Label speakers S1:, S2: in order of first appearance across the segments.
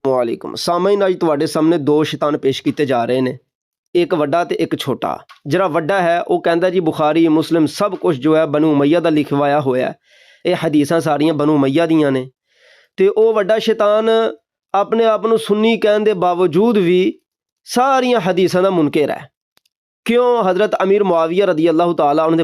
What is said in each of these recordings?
S1: ਵਾਲੇਕੁਮ ਸਾਮਈਨ, ਅੱਜ ਤੁਹਾਡੇ ਸਾਹਮਣੇ ਦੋ ਸ਼ੈਤਾਨ ਪੇਸ਼ ਕੀਤੇ ਜਾ ਰਹੇ ਨੇ, ਇੱਕ ਵੱਡਾ ਤੇ ਇੱਕ ਛੋਟਾ। ਜਿਹੜਾ ਵੱਡਾ ਹੈ ਉਹ ਕਹਿੰਦਾ ਜੀ ਬੁਖਾਰੀ ਮੁਸਲਿਮ ਸਭ ਕੁਝ ਜੋ ਹੈ ਬਨੂ ਉਮਈਆ ਦਾ ਲਿਖਵਾਇਆ ਹੋਇਆ, ਇਹ ਹਦੀਸਾਂ ਸਾਰੀਆਂ ਬਨੂ ਉਮਈਆ ਦੀਆਂ ਨੇ। ਤੇ ਉਹ ਵੱਡਾ ਸ਼ੈਤਾਨ ਆਪਣੇ ਆਪ ਨੂੰ ਸੁੰਨੀ ਕਹਿਣ ਦੇ ਬਾਵਜੂਦ ਵੀ ਸਾਰੀਆਂ ਹਦੀਸਾਂ ਦਾ ਮੁਨਕਰ ਹੈ। ਕਿਉਂ? ਹਜ਼ਰਤ ਅਮੀਰ ਮੁਆਵੀਆ ਰਜ਼ੀ ਅੱਲਾਹੁ ਤਾਲਾ ਉਹਨਾਂ ਦੇ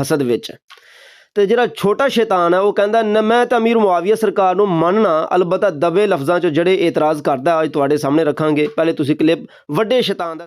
S1: ਹਸਦ ਵਿੱਚ। ਤੇ ਜਿਹੜਾ ਛੋਟਾ ਸ਼ੈਤਾਨ ਹੈ ਉਹ ਕਹਿੰਦਾ ਨਾ ਮੈਂ ਤਾਂ ਅਮੀਰ ਮੁਆਵੀਆ ਸਰਕਾਰ ਨੂੰ ਮੰਨਣਾ, ਅਲਬਤ੍ਤਾ ਦਬੇ ਲਫ਼ਜ਼ਾਂ 'ਚ ਜਿਹੜੇ ਇਤਰਾਜ਼ ਕਰਦਾ ਅੱਜ ਤੁਹਾਡੇ ਸਾਹਮਣੇ ਰੱਖਾਂਗੇ। ਪਹਿਲੇ ਤੁਸੀਂ ਕਲਿੱਪ ਵੱਡੇ ਸ਼ੈਤਾਨ ਦਾ।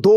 S1: 2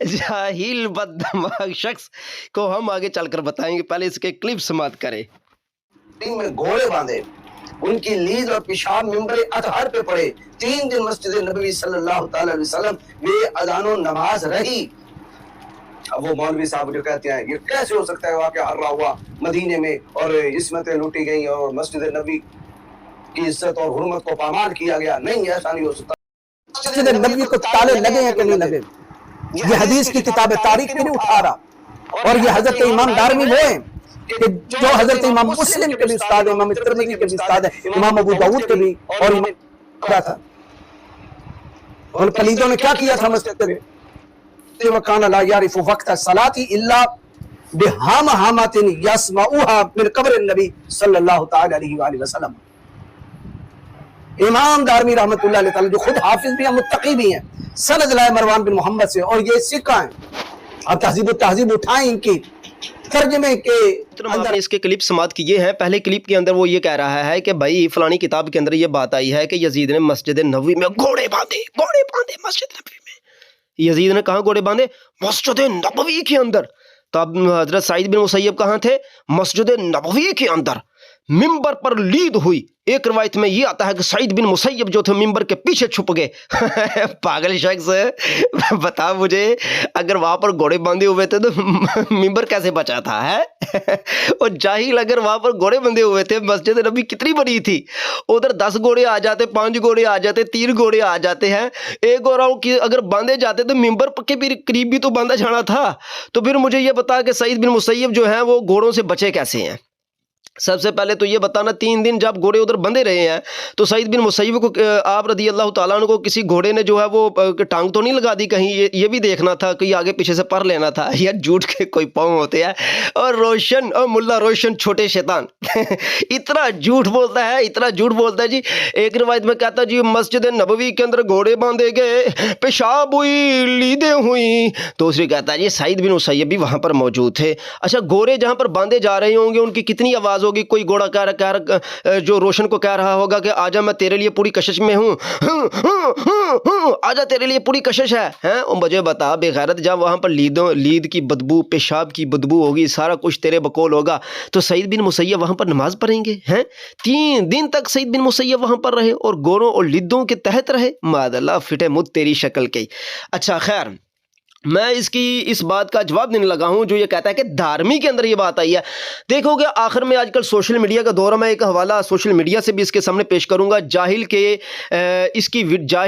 S1: جاہل بد دماغ شخص کو ہم آگے چل کر بتائیں گے، پہلے اس کے کلپ سماعت کریں۔
S2: میں گھوڑے باندھے، ان کی لیز اور پیشاب ممبر اطہر پہ پڑے، 3 دن مسجد نبوی صلی اللہ تعالی علیہ وسلم بے اذان و نماز رہی۔ اب وہ مولوی صاحب جو کہتے ہیں یہ کیسے ہو سکتا ہے واقعہ ہر رہا ہوا مدینے میں اور عصمتیں لوٹی گئیں اور مسجد نبی کی عزت اور حرمت کو پامال کیا گیا، نہیں ایسا نہیں ہو سکتا۔ مسجد نبی کو تالے لگے ہیں کہ نہیں لگے؟ یہ حدیث کی کتاب تاریخ میں نہیں اٹھا رہا، اور یہ حضرت امام دارمی وہ ہیں کہ جو حضرت امام مسلم کے بھی استاد ہیں، امام ترمذی کے بھی استاد ہیں، امام ابو داؤد کے بھی، اور امام کیا تھا ان پلیدوں نے کیا کیا تھا مسجد میں؟ وَكَانَ لَا يَعْرِفُ وَقْتَ الصَّلَاةِ إِلَّا بِهَامَهَامَةٍ يَسْمَعُوهَا من قبر النبی صلی اللہ تعالی علیہ وآلہ وسلم۔ امام دارمی رحمت اللہ علیہ تعالی جو خود حافظ بھی ہیں، متقی بھی ہیں، سند لائے مروان بن محمد سے، اور یہ سکہ ہیں۔ اب تہذیب و تہذیب اٹھائیں ان کی ترجمے کے
S1: اندر اس کے کلپ سماعت کیے ہیں۔ پہلے کلپ کے اندر وہ یہ کہہ رہا ہے کہ بھائی فلانی کتاب کے اندر یہ بات آئی ہے کہ یزید نے مسجد نبوی میں گھوڑے باندھے مسجد نبوی میں۔ یزید نے کہاں گھوڑے باندھے؟ مسجد نبوی کے اندر۔ تو اب حضرت سعید بن مسیب کہاں تھے؟ مسجد نبوی کے اندر ممبر پر لید ہوئی۔ ایک روایت میں یہ آتا ہے کہ سعید بن مسیب جو تھے ممبر کے پیچھے چھپ گئے۔ پاگل شخص، بتا مجھے اگر وہاں پر گھوڑے باندھے ہوئے تھے تو ممبر کیسے بچا تھا ہے؟ اور جاہل اگر وہاں پر گھوڑے بندھے ہوئے تھے، مسجد نبی کتنی بڑی تھی، ادھر 10 گھوڑے آ جاتے، 5 گھوڑے آ جاتے، 3 گھوڑے آ جاتے ہیں، ایک اور اگر باندھے جاتے تو ممبر کے قریب بھی تو باندھا جانا تھا۔ تو پھر مجھے یہ بتا کہ سعید بن مسیب جو ہیں وہ گھوڑوں سے بچے کیسے ہیں؟ سب سے پہلے تو یہ بتانا 3 دن جب گھوڑے ادھر بندھے رہے ہیں تو سعید بن مسیب کو آپ رضی اللہ تعالیٰ عنہ کو کسی گھوڑے نے جو ہے وہ ٹانگ تو نہیں لگا دی کہیں؟ یہ بھی دیکھنا تھا کہ آگے پیچھے سے پر لینا تھا۔ یار جھوٹ کے کوئی پاؤں ہوتے ہیں۔ اور روشن اور ملا روشن چھوٹے شیطان اتنا جھوٹ بولتا ہے جی۔ ایک روایت میں کہتا ہے جی مسجد نبوی کے اندر گھوڑے باندھے گئے، پیشاب ہوئی، لیدیں ہوئیں۔ دوسری کہتا ہے جی سعید بن مسیب بھی وہاں پر موجود تھے۔ اچھا گھوڑے جہاں پر باندھے جا رہے ہوں گے ان کی کتنی آواز ہوگی؟ کوئی گھوڑا جو روشن کو کہہ رہا ہوگا کہ آجا میں تیرے لیے پوری کشش میں ہوں، آجا تیرے لیے پوری کشش ہے۔ مجھے بتا بے غیرت، جب وہاں پر لید کی بدبو، پیشاب کی بدبو ہوگی، سارا کچھ تیرے بقول ہوگا، تو سعید بن مسیب وہاں پر نماز پڑھیں گے ہیں؟ 3 دن تک سعید بن مسیب وہاں پر رہے اور گھوڑوں اور لیدوں کے تحت رہے۔ معاذ اللہ، فٹے مت تیری شکل کی۔ اچھا خیر، میں اس بات کا جواب دینے لگا ہوں جو یہ کہتا ہے کہ دھارمی کے اندر یہ بات آئی ہے۔ دیکھو گے آخر میں آج کل سوشل میڈیا کا دور ہے، میں ایک حوالہ سوشل میڈیا سے بھی اس کے سامنے پیش کروں گا۔ جاہل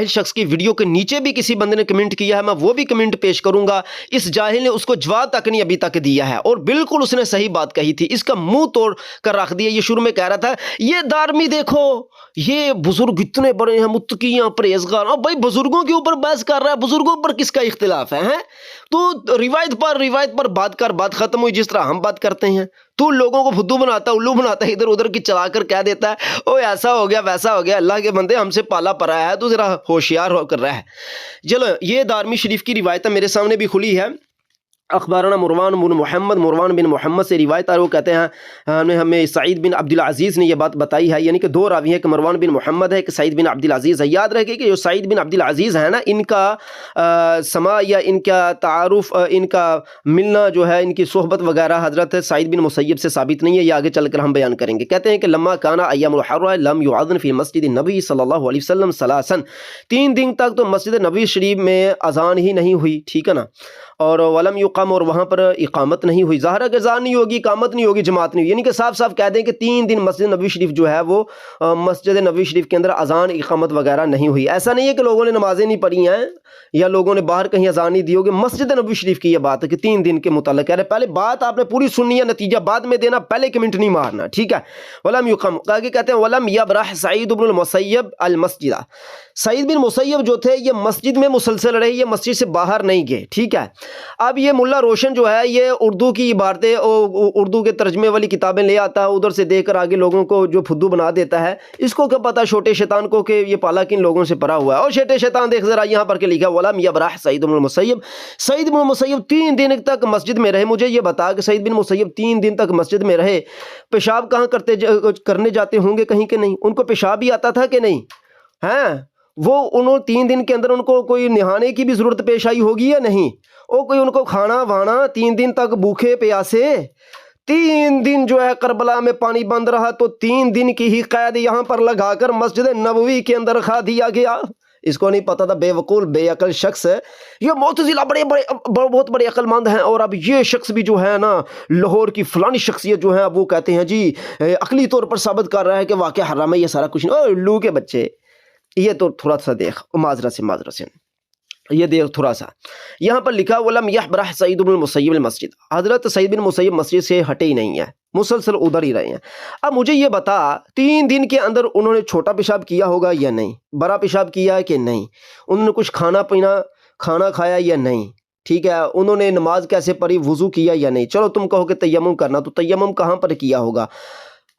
S1: شخص کی ویڈیو کے نیچے بھی کسی بندے نے کمنٹ کیا ہے، میں وہ بھی کمنٹ پیش کروں گا۔ اس جاہل نے اس کو جواب تک نہیں ابھی تک دیا ہے، اور بالکل اس نے صحیح بات کہی تھی، اس کا منہ توڑ کر رکھ دیا۔ یہ شروع میں کہہ رہا تھا یہ دھارمی دیکھو، یہ بزرگ اتنے بڑے ہیں، متقیاں، پرہیزگار۔ اب بھائی بزرگوں کے اوپر بحث کر رہا ہے، بزرگوں پر کس کا اختلاف ہے؟ تو روایت پر بات کر، بات ختم ہوئی جس طرح ہم بات کرتے ہیں۔ تو لوگوں کو فدو بناتا ہے، الو بناتا ہے، ادھر ادھر کی چلا کر کہہ دیتا ہے او ایسا ہو گیا ویسا ہو گیا۔ اللہ کے بندے، ہم سے پالا پڑا ہے تو ذرا ہوشیار ہو کر رہ۔ چلو یہ دارمی شریف کی روایت میرے سامنے بھی کھلی ہے۔ اخبارنا مروان بن محمد سے روایت ہے، وہ کہتے ہیں ہمیں سعید بن عبدالعزیز نے یہ بات بتائی ہے، یعنی کہ 2 راوی ہیں، کہ مروان بن محمد ہے کہ سعید بن عبدالعزیز ہے۔ یاد رکھے کہ جو سعید بن عبدالعزیز ہے نا، ان کا سماع یا ان کا تعارف، ان کا ملنا جو ہے، ان کی صحبت وغیرہ حضرت سعید بن مسیب سے ثابت نہیں ہے، یہ آگے چل کر ہم بیان کریں گے۔ کہتے ہیں کہ لما کانا ایام الحر لم یعذن فی مسجد النبی صلی اللہ علیہ وسلم ثلاثا، 3 دن تک تو مسجد نبوی شریف میں اذان ہی نہیں ہوئی، ٹھیک ہے نا، اور ولم یقام، اور وہاں پر اقامت نہیں ہوئی۔ ظاہر ہے کہ اذان نہیں ہوگی، اقامت نہیں ہوگی، جماعت نہیں ہوگی، یعنی کہ صاف کہہ دیں کہ 3 دن مسجد نبوی شریف جو ہے وہ مسجد نبوی شریف کے اندر اذان، اقامت وغیرہ نہیں ہوئی۔ ایسا نہیں ہے کہ لوگوں نے نمازیں نہیں پڑھی ہیں یا لوگوں نے باہر کہیں اذان نہیں دی ہوگی، مسجد نبوی شریف کی یہ بات ہے کہ 3 دن کے متعلق کہہ رہے۔ پہلے بات آپ نے پوری سننی ہے، نتیجہ بعد میں دینا، پہلے کمنٹ نہیں مارنا، ٹھیک ہے۔ ولم یقام، آگے کہتے ہیں ولم یبرح سعید بن المسیب المسجد، سعید بن مسیب جو تھے یہ مسجد میں مسلسل رہے، یہ مسجد سے باہر نہیں گئے، ٹھیک ہے۔ اب یہ ملا روشن جو ہے یہ اردو کی عبارتیں، اردو کے ترجمے والی کتابیں لے آتا ہے، ادھر سے دے کر آگے لوگوں کو جو فدو بنا دیتا ہے۔ اس کو کیا پتا چھوٹے شیطان کو کہ یہ پالا کن لوگوں سے پڑا ہوا ہے۔ اور چھوٹے شیطان دیکھ ذرا یہاں پر کے لکھا ولم یبرح سعید بن المسیب، سعید بن المسیب 3 دن تک مسجد میں رہے۔ مجھے یہ بتا کہ سعید بن مسیب 3 دن تک مسجد میں رہے، پیشاب کہاں کرنے جاتے ہوں گے کہیں کہ نہیں؟ ان کو پیشاب بھی آتا تھا کہ نہیں؟ ہیں وہ انہوں 3 دن کے اندر ان کو کوئی نہانے کی بھی ضرورت پیش آئی ہوگی یا نہیں؟ او کوئی ان کو کھانا وانا 3 دن تک بھوکے پیاسے 3 دن جو ہے کربلا میں پانی بند رہا، تو 3 دن کی ہی قید یہاں پر لگا کر مسجد نبوی کے اندر رکھا دیا گیا۔ اس کو نہیں پتا تھا، بے وقول بے عقل شخص ہے یہ۔ معتزلہ بہت بڑے عقل مند ہیں، اور اب یہ شخص بھی جو ہے نا لاہور کی فلانی شخصیت جو ہے اب وہ کہتے ہیں جی عقلی طور پر ثابت کر رہا ہے کہ واقعہ حرام ہے، یہ سارا کچھ نہیں۔ او الو کے بچے، یہ تو تھوڑا سا دیکھ، معذرت سے یہ دیکھ تھوڑا سا یہاں پر لکھا ولم یحبرح سعید بن المسیب المسجد، حضرت سعید بن مسیب مسجد سے ہٹے ہی نہیں ہیں، مسلسل ادھر ہی رہے ہیں۔ اب مجھے یہ بتا 3 دن کے اندر انہوں نے چھوٹا پیشاب کیا ہوگا یا نہیں، بڑا پیشاب کیا ہے کہ نہیں، انہوں نے کچھ کھانا کھایا یا نہیں، ٹھیک ہے، انہوں نے نماز کیسے پڑھی، وضو کیا یا نہیں۔ چلو تم کہو کہ تیمم کرنا، تو تیمم کہاں پر کیا ہوگا؟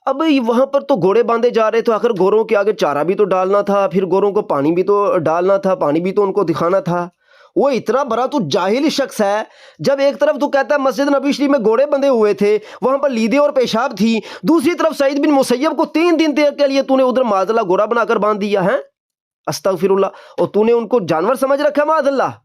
S1: اب وہاں پر تو گھوڑے باندھے جا رہے تھے، آخر گھوڑوں کے آگے چارہ بھی تو ڈالنا تھا، پھر گھوڑوں کو پانی بھی تو ڈالنا تھا، پانی بھی تو ان کو دکھانا تھا۔ وہ اتنا بڑا تو جاہل شخص ہے، جب ایک طرف تو کہتا ہے مسجد نبی شریف میں گھوڑے بندھے ہوئے تھے، وہاں پر لیدیں اور پیشاب تھی، دوسری طرف سعید بن مسیب کو 3 دن کے لیے تو نے ادھر معاذ اللہ گھوڑا بنا کر باندھ دیا ہے، استغفر اللہ، اور تو نے ان کو جانور سمجھ رکھا معاذ اللہ،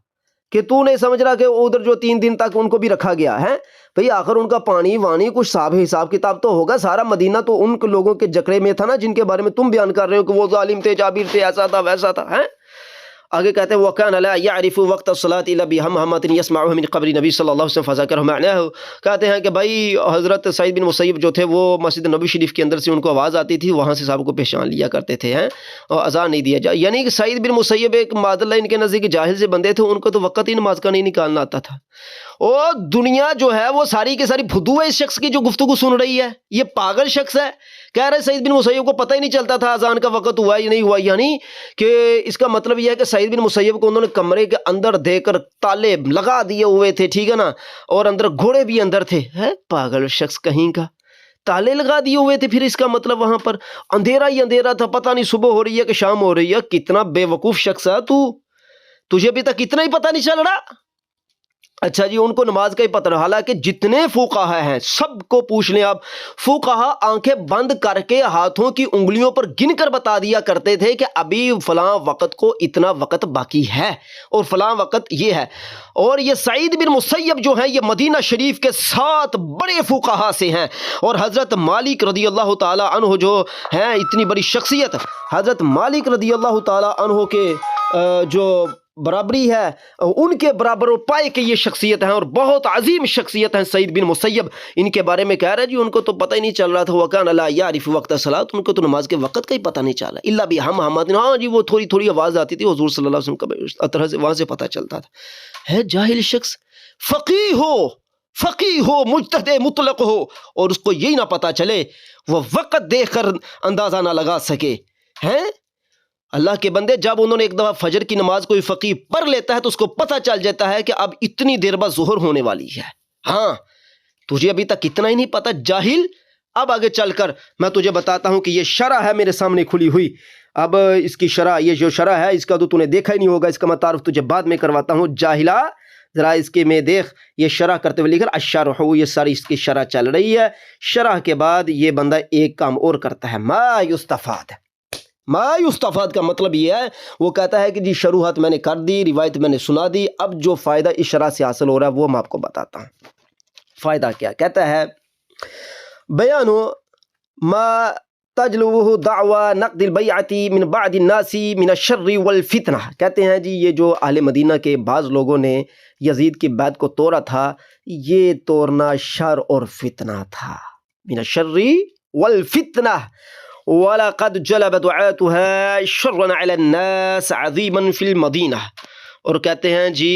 S1: کہ تو نہیں سمجھ رہا کہ ادھر جو 3 دن تک ان کو بھی رکھا گیا ہے بھئی، آخر ان کا پانی وانی کچھ حساب کتاب تو ہوگا۔ سارا مدینہ تو ان لوگوں کے جکڑے میں تھا نا، جن کے بارے میں تم بیان کر رہے ہو کہ وہ ظالم تھے، جابر تھے، ایسا تھا ویسا تھا، ہیں؟ آگے کہتے ہیں وَكَانَ لَا يَعْرِفُ وَقْتَ الصَّلَاةِ إِلَّا بِهَمْهَمَةٍ يَسْمَعُهَا مِنْ قَبْرِ نبی صلی اللہ علیہ وسلم فَذَكَرَهُ مَعْنَاهُ۔ کہتے ہیں کہ بھائی حضرت سعید بن مسیب جو تھے وہ مسجد نبی شریف کے اندر سے ان کو آواز آتی تھی، وہاں سے صاحب کو پہچان لیا کرتے تھے، ہیں، اور اذان نہیں دیا جائے، یعنی کہ سعید بن مسیب ایک معاذ اللہ ان کے نزدیک جاہل سے بندے تھے، ان کو تو وقت ہی نماز کا نہیں نکالنا آتا تھا۔ اور دنیا جو ہے وہ ساری کی ساری پھدو ہے اس شخص کی جو گفتگو سن رہی ہے، یہ پاگل شخص ہے، کہہ رہے سعید بن مسیب کو پتہ ہی نہیں چلتا تھا اذان کا وقت ہوا یا نہیں ہوا، یعنی کہ اس کا مطلب یہ ہے کہ سعید بن مسیب کو انہوں نے کمرے کے اندر دے کر تالے لگا دیے ہوئے تھے، ٹھیک ہے نا، اور اندر گھوڑے بھی اندر تھے، ہے پاگل شخص کہیں کا، تالے لگا دیے ہوئے تھے، پھر اس کا مطلب وہاں پر اندھیرا ہی اندھیرا تھا، پتہ نہیں صبح ہو رہی ہے کہ شام ہو رہی ہے۔ کتنا بے وقوف شخص ہے تو، تجھے ابھی تک اتنا ہی پتہ نہیں چل رہا؟ اچھا جی، ان کو نماز کا ہی پتہ رہا، حالانکہ جتنے فقہا ہیں سب کو پوچھ لیں آپ، فقہا آنکھیں بند کر کے ہاتھوں کی انگلیوں پر گن کر بتا دیا کرتے تھے کہ ابھی فلاں وقت کو اتنا وقت باقی ہے اور فلاں وقت یہ ہے۔ اور یہ سعید بن مسیب جو ہیں یہ مدینہ شریف کے 7 بڑے فقہا سے ہیں، اور حضرت مالک رضی اللہ تعالی عنہ جو ہیں اتنی بڑی شخصیت، حضرت مالک رضی اللہ تعالی عنہ کے جو برابری ہے ان کے برابر و پائے کے یہ شخصیت ہیں، اور بہت عظیم شخصیت ہیں سعید بن مسیب۔ ان کے بارے میں کہہ رہے جی ان کو تو پتہ ہی نہیں چل رہا تھا، وَكَانَ لَا يَعْرِفُ وَقْتَ الصَّلَاةِ، ان کو تو نماز کے وقت کا ہی پتہ نہیں چلا، اِلَّا بِهَمْهَمَةٍ، ہاں جی وہ تھوڑی تھوڑی آواز آتی تھی حضور صلی اللہ علیہ وسلم کا طرح سے وہاں سے پتہ چلتا تھا۔ ہے جاہل شخص، فقیہ ہو مجتہد مطلق ہو، اور اس کو یہی نہ پتہ چلے، وہ وقت دیکھ کر اندازہ نہ لگا سکے، ہیں؟ اللہ کے بندے، جب انہوں نے ایک دفعہ فجر کی نماز کوئی فقیہ پڑھ لیتا ہے تو اس کو پتہ چل جاتا ہے کہ اب اتنی دیر بعد ظہر ہونے والی ہے۔ ہاں تجھے ابھی تک اتنا ہی نہیں پتہ جاہل۔ اب آگے چل کر میں تجھے بتاتا ہوں کہ یہ شرح ہے میرے سامنے کھلی ہوئی، اب اس کی شرح، یہ جو شرح ہے اس کا تو نے دیکھا ہی نہیں ہوگا، اس کا میں تعارف تجھے بعد میں کرواتا ہوں۔ جاہلا ذرا اس کے میں دیکھ، یہ شرح کرتے ہوئے لکھ کر الشرح، یہ ساری اس کی شرح چل رہی ہے۔ شرح کے بعد یہ بندہ ایک کام اور کرتا ہے، ما یستفاد کا مطلب یہ ہے، وہ کہتا ہے کہ جی شروحات میں نے کر دی، روایت میں نے سنا دی، اب جو فائدہ اس شرح سے حاصل ہو رہا ہے وہ میں آپ کو بتاتا ہوں۔ فائدہ کیا کہتا ہے؟ بیانو ما تجلوہ دعوی نقد البیعۃ من بعد الناس من الشر والفتنہ، کہتے ہیں جی یہ جو اہل مدینہ کے بعض لوگوں نے یزید کی بیعت کو توڑا تھا، یہ توڑنا شر اور فتنہ تھا، من الشر والفتنہ، وَلَقَدْ جَلَبَ دُعَاتُهَا شَرًّا عَلَى النَّاسِ عَظِيمًا فِي الْمَدِينَةِ، اور کہتے ہیں جی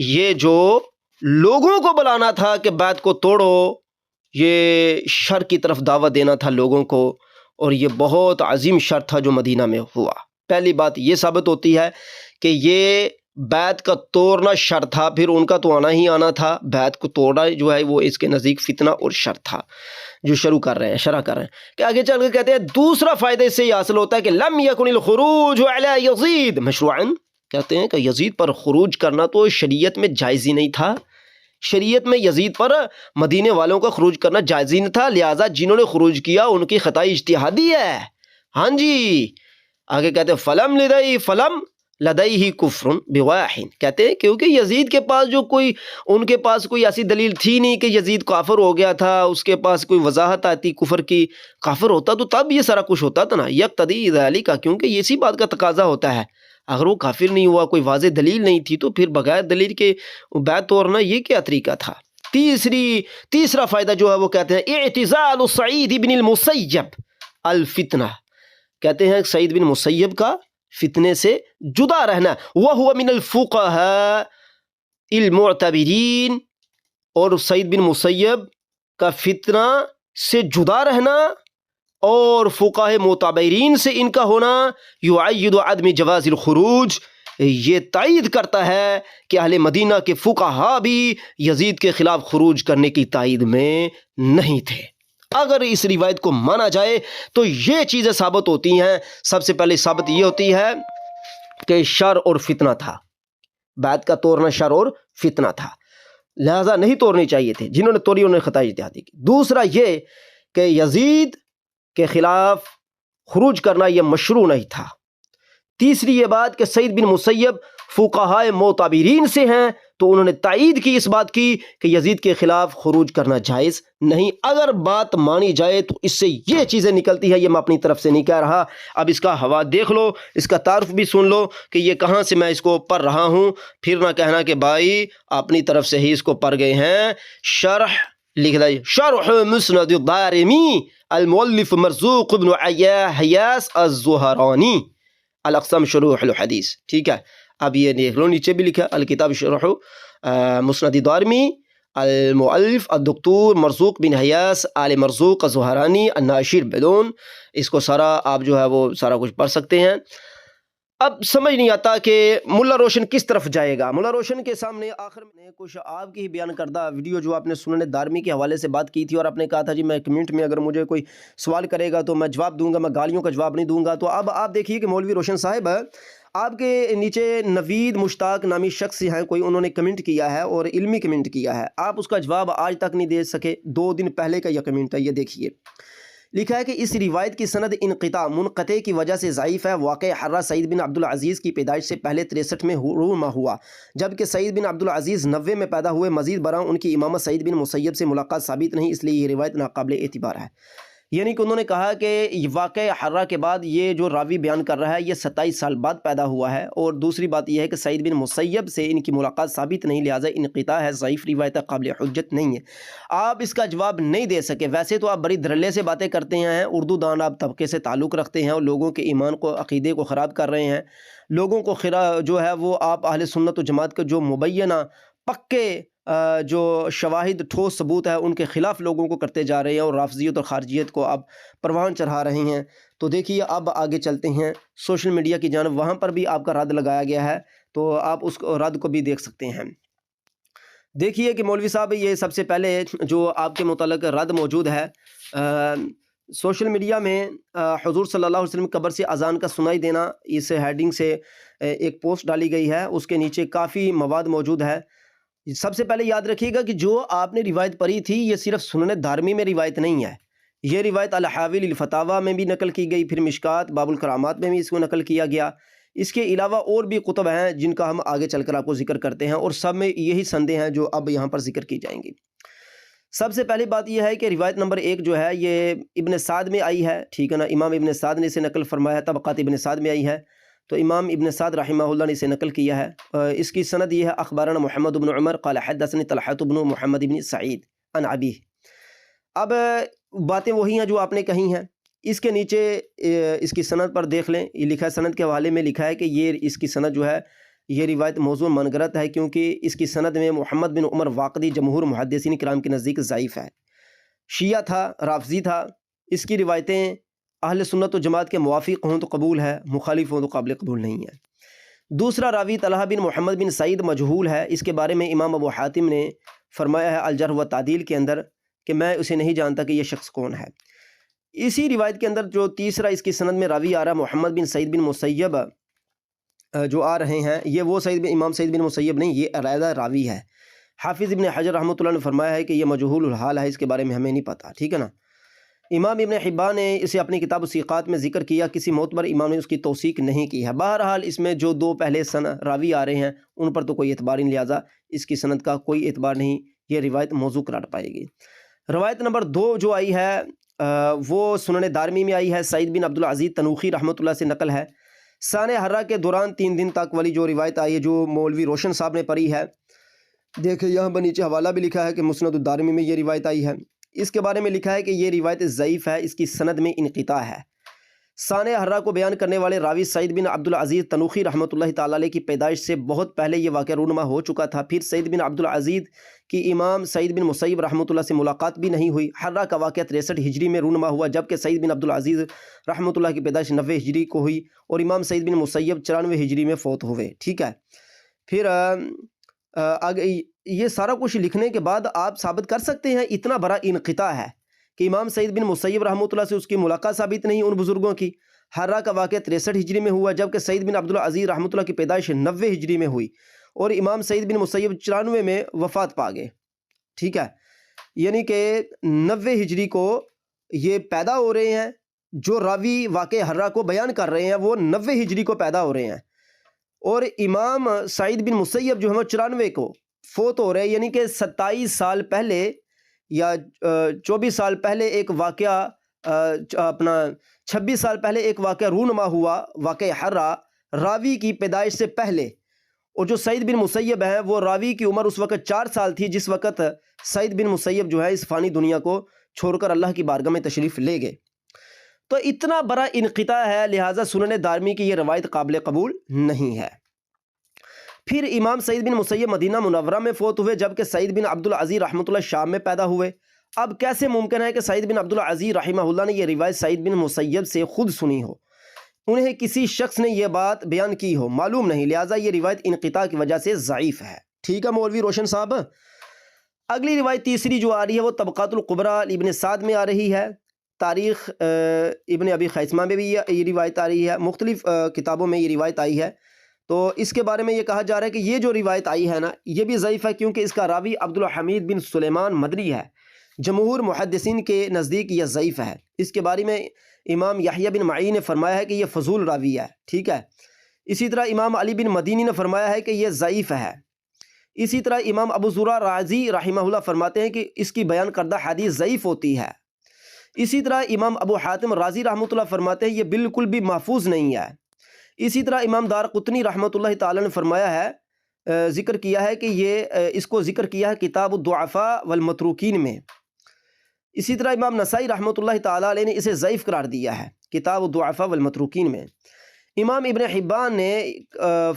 S1: یہ جو لوگوں کو بلانا تھا کہ بیعت کو توڑو، یہ شر کی طرف دعوت دینا تھا لوگوں کو، اور یہ بہت عظیم شر تھا جو مدینہ میں ہوا۔ پہلی بات یہ ثابت ہوتی ہے کہ یہ بیعت کا توڑنا شر تھا، پھر ان کا تو آنا ہی آنا تھا، بیعت کو توڑنا جو ہے وہ اس کے نزدیک فتنہ اور شر تھا، جو شرح کر رہے ہیں کہ آگے چل کے کہتے ہیں دوسرا فائدہ اس سے یہ حاصل ہوتا ہے کہ لم یکن الخروج علی یزید مشروعا، کہتے ہیں کہ یزید پر خروج کرنا تو شریعت میں جائز ہی نہیں تھا، شریعت میں یزید پر مدینے والوں کا خروج کرنا جائز ہی نہیں تھا، لہٰذا جنہوں نے خروج کیا ان کی خطا اجتہادی ہے۔ ہاں جی، آگے کہتے ہیں فلم لدیہ کفر بواحد، کہتے ہیں کیونکہ یزید کے پاس ان کے پاس کوئی ایسی دلیل تھی نہیں کہ یزید کافر ہو گیا تھا، اس کے پاس کوئی وضاحت آتی کفر کی، کافر ہوتا تو تب یہ سارا کچھ ہوتا تھا نا، یقتضی ذالک، کیونکہ اسی بات کا تقاضا ہوتا ہے، اگر وہ کافر نہیں ہوا، کوئی واضح دلیل نہیں تھی، تو پھر بغیر دلیل کے بیعت توڑنا یہ کیا طریقہ تھا۔ تیسرا فائدہ جو ہے وہ کہتے ہیں اعتزال سعید بن المسیب الفتنہ، کہتے ہیں سعید بن مسیب کا فتنے سے جدا رہنا، وَهُوَ مِنَ الْفُقَهَاءِ الْمُعْتَبِرِينَ، اور سعید بن مسیب کا فتنہ سے جدا رہنا اور فقہاء معتبرین سے ان کا ہونا یعید عدم جواز الخروج، یہ تائید کرتا ہے کہ اہل مدینہ کے فقہاء بھی یزید کے خلاف خروج کرنے کی تائید میں نہیں تھے۔ اگر اس روایت کو مانا جائے تو یہ چیزیں ثابت ہوتی ہیں۔ سب سے پہلے ثابت یہ ہوتی ہے کہ شر اور فتنہ تھا، بیعت کا توڑنا شر اور فتنہ تھا، لہذا نہیں توڑنی چاہیے تھے، جنہوں نے توڑی انہوں نے خطا اجتہادی کی۔ دوسرا یہ کہ یزید کے خلاف خروج کرنا یہ مشروع نہیں تھا۔ تیسری یہ بات کہ سعید بن مسیب فقہاء معتبرین سے ہیں، تو انہوں نے تائید کی اس بات کی کہ یزید کے خلاف خروج کرنا جائز نہیں۔ اگر بات مانی جائے تو اس سے یہ چیزیں نکلتی ہے، یہ میں اپنی طرف سے نہیں کہہ رہا، اب اس کا حوالہ دیکھ لو، اس کا تعارف بھی سن لو کہ یہ کہاں سے میں اس کو پڑھ رہا ہوں، پھر نہ کہنا کہ بھائی اپنی طرف سے ہی اس کو پڑھ گئے ہیں۔ شرح لکھ دیں، شرح مسند الدارمی المؤلف مرزوق بن حیاس الزہرانی الاقسام شروح الحدیث، ٹھیک ہے۔ اب یہ دیکھ لو نیچے بھی لکھا الکتاب شرح مسند دارمی المؤلف الدکتور مرزوق بن حیاس آل مرزوق الزہرانی الناشر بدون، اس کو سارا آپ جو ہے وہ سارا کچھ پڑھ سکتے ہیں۔ اب سمجھ نہیں آتا کہ ملا روشن کس طرف جائے گا۔ ملا روشن کے سامنے آخر میں کچھ آپ کی ہی بیان کردہ ویڈیو جو آپ نے سنن دارمی کے حوالے سے بات کی تھی، اور آپ نے کہا تھا جی میں کمنٹ میں اگر مجھے کوئی سوال کرے گا تو میں جواب دوں گا، میں گالیوں کا جواب نہیں دوں گا۔ تو اب آپ دیکھیے کہ مولوی روشن صاحب آپ کے نیچے نوید مشتاق نامی شخص ہیں کوئی، انہوں نے کمنٹ کیا ہے اور علمی کمنٹ کیا ہے، آپ اس کا جواب آج تک نہیں دے سکے، 2 دن پہلے کا یہ کمنٹ ہے، یہ دیکھیے لکھا ہے کہ اس روایت کی سند انقطاع منقطع کی وجہ سے ضعیف ہے۔ واقع حرہ سعید بن عبدالعزیز کی پیدائش سے پہلے 63 میں روما ہوا، جبکہ سعید بن عبدالعزیز 90 میں پیدا ہوئے۔ مزید برآں ان کی امامت سعید بن مسیب سے ملاقات ثابت نہیں، اس لیے یہ روایت ناقابل اعتبار ہے۔ یعنی کہ انہوں نے کہا کہ واقع حرہ کے بعد یہ جو راوی بیان کر رہا ہے یہ 27 سال بعد پیدا ہوا ہے، اور دوسری بات یہ ہے کہ سعید بن مسیب سے ان کی ملاقات ثابت نہیں، لہٰذا انقطاع ہے، ضعیف روایت قابل حجت نہیں ہے۔ آپ اس کا جواب نہیں دے سکے۔ ویسے تو آپ بڑی دھڑلے سے باتیں کرتے ہیں، اردو دان آپ طبقے سے تعلق رکھتے ہیں اور لوگوں کے ایمان کو عقیدے کو خراب کر رہے ہیں، لوگوں کو جو ہے وہ آپ اہل سنت و جماعت کے جو مبینہ پکے جو شواہد ٹھوس ثبوت ہے ان کے خلاف لوگوں کو کرتے جا رہے ہیں، اور رافضیت اور خارجیت کو آپ پروان چڑھا رہے ہیں۔ تو دیکھیے اب آگے چلتے ہیں سوشل میڈیا کی جانب، وہاں پر بھی آپ کا رد لگایا گیا ہے، تو آپ اس رد کو بھی دیکھ سکتے ہیں۔ دیکھیے کہ مولوی صاحب یہ سب سے پہلے جو آپ کے متعلق رد موجود ہے، سوشل میڈیا میں حضور صلی اللہ علیہ وسلم قبر سے اذان کا سنائی دینا، اس ہیڈنگ سے ایک پوسٹ ڈالی گئی ہے، اس کے نیچے کافی مواد موجود ہے۔ سب سے پہلے یاد رکھیے گا کہ جو آپ نے روایت پڑھی تھی یہ صرف سنن دارمی میں روایت نہیں ہے، یہ روایت الحاوی للفتاوی میں بھی نقل کی گئی، پھر مشکات باب الکرامات میں بھی اس کو نقل کیا گیا۔ اس کے علاوہ اور بھی کتب ہیں جن کا ہم آگے چل کر آپ کو ذکر کرتے ہیں، اور سب میں یہی سندیں ہیں جو اب یہاں پر ذکر کی جائیں گی۔ سب سے پہلی بات یہ ہے کہ روایت نمبر 1 جو ہے یہ ابن سعد میں آئی ہے، ٹھیک ہے نا، امام ابن سعد نے اسے نقل فرمایا، طبقات ابن سعد میں آئی ہے، تو امام ابن سعد رحمہ اللہ نے اسے نقل کیا ہے۔ اس کی سند یہ ہے اخبارنا محمد بن عمر قال حدثني طلحة بن محمد بن سعید عن ابیہ۔ اب باتیں وہی ہیں جو آپ نے کہی ہیں۔ اس کے نیچے اس کی سند پر دیکھ لیں، یہ لکھا ہے، سند کے حوالے میں لکھا ہے کہ یہ اس کی سند جو ہے یہ روایت موضوع منگرت ہے، کیونکہ اس کی سند میں محمد بن عمر واقدی جمہور محدثین کرام کے نزدیک ضعیف ہے، شیعہ تھا، رافضی تھا، اس کی روایتیں اہل سنت و جماعت کے موافق ہوں تو قبول ہے، مخالف ہوں تو قابل قبول نہیں ہے۔ دوسرا راوی طلحہ بن محمد بن سعید مجہول ہے، اس کے بارے میں امام ابو حاتم نے فرمایا ہے الجرح و تعدیل کے اندر کہ میں اسے نہیں جانتا کہ یہ شخص کون ہے۔ اسی روایت کے اندر جو تیسرا اس کی سند میں راوی آ رہا محمد بن سعید بن مسیب جو آ رہے ہیں، یہ وہ امام سعید بن مسیب نہیں، یہ علیحدہ راوی ہے۔ حافظ ابن حجر رحمۃ اللہ نے فرمایا ہے کہ یہ مجہول الحال ہے، اس کے بارے میں ہمیں نہیں پتہ، ٹھیک ہے نا۔ امام ابن حبان نے اسے اپنی کتاب الثقات میں ذکر کیا، کسی معتبر امام نے اس کی توثیق نہیں کی ہے۔ بہرحال اس میں جو دو پہلے راوی آ رہے ہیں ان پر تو کوئی اعتبار نہیں، لہٰذا اس کی سند کا کوئی اعتبار نہیں، یہ روایت موضوع قرار پائے گی۔ روایت نمبر 2 جو آئی ہے وہ سنن دارمی میں آئی ہے، سعید بن عبدالعزیز تنوخی رحمۃ اللہ سے نقل ہے۔ سانِ حرہ کے دوران 3 دن تک والی جو روایت آئی ہے جو مولوی روشن صاحب نے پڑھی ہے، دیکھیں یہاں پر نیچے حوالہ بھی لکھا ہے کہ مسند الدارمی میں یہ روایت آئی ہے۔ اس کے بارے میں لکھا ہے کہ یہ روایت ضعیف ہے، اس کی سند میں انقطاع ہے۔ سانِ حرہ کو بیان کرنے والے راوی سعید بن عبدالعزیز تنوخی رحمۃ اللہ تعالیٰ علیہ کی پیدائش سے بہت پہلے یہ واقعہ رونما ہو چکا تھا۔ پھر سعید بن عبدالعزیز کی امام سعید بن مسیب رحمۃ اللہ سے ملاقات بھی نہیں ہوئی۔ حرہ کا واقعہ 63 ہجری میں رونما ہوا، جبکہ سعید بن عبدالعزیز رحمۃ اللہ کی پیدائش 90 ہجری کو ہوئی اور امام سعید بن مسیب 94 ہجری میں فوت ہوئے۔ ٹھیک ہے، پھر آگے یہ سارا کچھ لکھنے کے بعد آپ ثابت کر سکتے ہیں اتنا بڑا انقطاع ہے کہ امام سعید بن مسیب رحمۃ اللہ سے اس کی ملاقات ثابت نہیں ان بزرگوں کی۔ حرہ کا واقعہ 63 ہجری میں ہوا، جبکہ سعید بن عبدالعزیز رحمۃ اللہ کی پیدائش 90 ہجری میں ہوئی اور امام سعید بن مسیب 94 میں وفات پا گئے۔ ٹھیک ہے، یعنی کہ 90 ہجری کو یہ پیدا ہو رہے ہیں، جو راوی واقع حرہ کو بیان کر رہے ہیں وہ 90 ہجری کو پیدا ہو رہے ہیں، اور امام سعید بن مسیب جو ہے وہ 94 کو فوت ہو رہے ہیں، یعنی کہ 27 سال پہلے یا 24 سال پہلے ایک واقعہ اپنا 26 سال پہلے ایک واقعہ رونما ہوا، واقع حرہ راوی کی پیدائش سے پہلے، اور جو سعید بن مسیب ہیں وہ راوی کی عمر اس وقت 4 سال تھی جس وقت سعید بن مسیب جو ہے اس فانی دنیا کو چھوڑ کر اللہ کی بارگاہ میں تشریف لے گئے۔ تو اتنا بڑا انقطاع ہے، لہٰذا سنن دارمی کی یہ روایت قابل قبول نہیں ہے۔ پھر امام سعید بن مسیب مدینہ منورہ میں فوت ہوئے، جبکہ سعید بن عبدالعزیز رحمۃ اللہ شام میں پیدا ہوئے۔ اب کیسے ممکن ہے کہ سعید بن عبدالعزیز رحمہ اللہ نے یہ روایت سعید بن مسیب سے خود سنی ہو، انہیں کسی شخص نے یہ بات بیان کی ہو؟ معلوم نہیں، لہٰذا یہ روایت انقطاع کی وجہ سے ضعیف ہے۔ ٹھیک ہے مولوی روشن صاحب، اگلی روایت تیسری جو آ رہی ہے وہ طبقات القبریٰ ابن سعد میں آ رہی ہے، تاریخ ابن ابی خیثمہ میں بھی یہ روایت آ رہی ہے، مختلف کتابوں میں یہ روایت آئی ہے۔ تو اس کے بارے میں یہ کہا جا رہا ہے کہ یہ جو روایت آئی ہے نا یہ بھی ضعیف ہے، کیونکہ اس کا راوی عبدالحمید بن سلیمان مدنی ہے۔ جمہور محدثین کے نزدیک یہ ضعیف ہے۔ اس کے بارے میں امام یحییٰ بن معین نے فرمایا ہے کہ یہ فضول راوی ہے۔ ٹھیک ہے، اسی طرح امام علی بن مدینی نے فرمایا ہے کہ یہ ضعیف ہے۔ اسی طرح امام ابو زرع رازی رحمہ اللہ فرماتے ہیں کہ اس کی بیان کردہ حدیث ضعیف ہوتی ہے۔ اسی طرح امام ابو حاتم رازی رحمۃ اللہ فرماتے ہیں یہ بالکل بھی محفوظ نہیں ہے۔ اسی طرح امام دارقطنی رحمۃ اللہ تعالی نے فرمایا ہے، ذکر کیا ہے کہ یہ اس کو ذکر کیا ہے کتاب الضعفاء والمتروکین میں۔ اسی طرح امام نسائی رحمۃ اللہ تعالی علیہ نے اسے ضعیف قرار دیا ہے کتاب الضعفاء والمتروکین میں۔ امام ابن حبان نے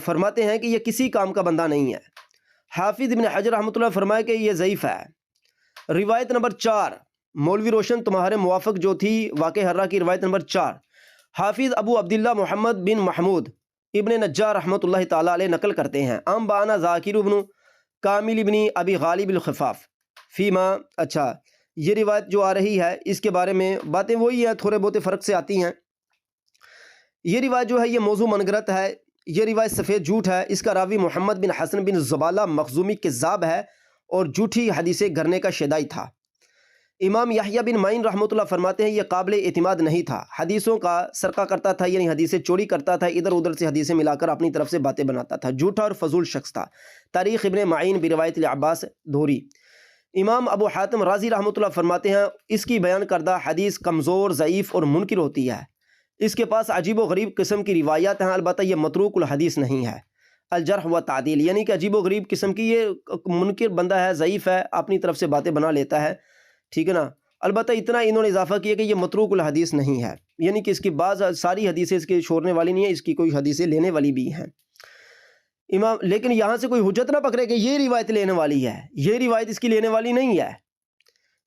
S1: فرماتے ہیں کہ یہ کسی کام کا بندہ نہیں ہے۔ حافظ ابن حجر رحمۃ اللہ فرمایا کہ یہ ضعیف ہے۔ روایت نمبر 4، مولوی روشن تمہارے موافق جو تھی واقع حرہ کی روایت نمبر 4، حافظ ابو عبداللہ محمد بن محمود ابن نجار رحمۃ اللہ تعالی علیہ نقل کرتے ہیں، انبانا ذاکر ابن کامل ابن ابی غالب الخفاف فیما۔ اچھا، یہ روایت جو آ رہی ہے اس کے بارے میں باتیں وہی ہیں، تھوڑے بہت فرق سے آتی ہیں۔ یہ روایت جو ہے یہ موضوع منگرت ہے، یہ روایت سفید جھوٹ ہے، اس کا راوی محمد بن حسن بن زبالہ مخزومی کذاب ہے اور جھوٹی حدیثیں گھرنے کا شیدائی تھا۔ امام یحییٰ بن معین رحمۃ اللہ فرماتے ہیں یہ قابل اعتماد نہیں تھا، حدیثوں کا سرقہ کرتا تھا، یعنی حدیثیں چوری کرتا تھا، ادھر ادھر سے حدیثیں ملا کر اپنی طرف سے باتیں بناتا تھا، جھوٹا اور فضول شخص تھا۔ تاریخ ابن معین بروایت العباس دھوری۔ امام ابو حاتم رازی رحمۃ اللہ فرماتے ہیں اس کی بیان کردہ حدیث کمزور، ضعیف اور منکر ہوتی ہے، اس کے پاس عجیب و غریب قسم کی روایات ہیں، البتہ یہ متروک الحدیث نہیں ہے۔ الجرح و تعدیل، یعنی کہ عجیب و غریب قسم کی، یہ منکر بندہ ہے، ضعیف ہے، اپنی طرف سے باتیں بنا لیتا ہے، ٹھیک ہے نا۔ البتہ اتنا انہوں نے اضافہ کیا کہ یہ متروک الحدیث نہیں ہے، یعنی کہ اس کی بعض ساری حدیثیں اس کے چھوڑنے والی نہیں ہیں، اس کی کوئی حدیثیں لینے والی بھی ہیں۔ امام لیکن یہاں سے کوئی حجت نہ پکڑے کہ یہ روایت لینے والی ہے، یہ روایت اس کی لینے والی نہیں ہے۔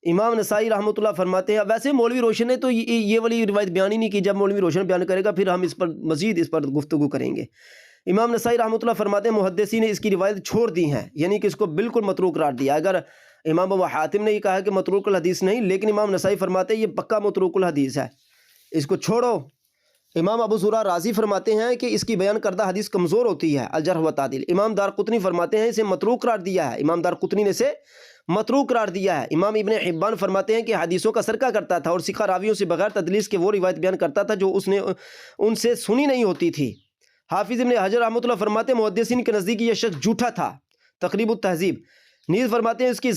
S1: امام نسائی رحمۃ اللہ فرماتے ہیں، ویسے مولوی روشن نے تو یہ والی روایت بیان ہی نہیں کی، جب مولوی روشن بیان کرے گا پھر ہم اس پر مزید اس پر گفتگو کریں گے۔ امام نسائی رحمۃ اللہ فرماتے ہیں محدثین نے اس کی روایت چھوڑ دی ہیں، یعنی کہ اس کو بالکل متروک قرار دیا۔ اگر امام ابو حاتم نے یہ کہا کہ متروک الحدیث نہیں، لیکن امام نسائی فرماتے ہیں یہ پکا متروک الحدیث ہے، اس کو چھوڑو۔ امام ابو زرع رازی فرماتے ہیں کہ اس کی بیان کردہ حدیث کمزور ہوتی ہے، الجرح و تعدیل۔ امام دارقطنی فرماتے ہیں اسے متروک قرار دیا ہے، امام دارقطنی نے اسے متروک قرار دیا ہے۔ امام ابن حبان فرماتے ہیں کہ حدیثوں کا سرقہ کرتا تھا اور سکھا راویوں سے بغیر تدلیس کے وہ روایت بیان کرتا تھا جو اس نے ان سے سنی نہیں ہوتی تھی۔ حافظ ابن حجر رحمۃ اللہ فرماتے ہیں محدثین کے نزدیک یہ شخص جھوٹا تھا۔ تقریب التہذیب نیز فرماتے ہیں اس کے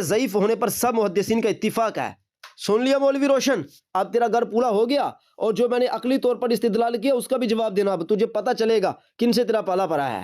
S1: ضعیف ہونے پر سب محدثین کا اتفاق ہے۔ سن لیا مولوی روشن، اب تیرا گھر پورا ہو گیا، اور جو میں نے عقلی طور پر استدلال کیا اس کا بھی جواب دینا، اب تجھے پتہ چلے گا کن سے تیرا پالا پڑا ہے۔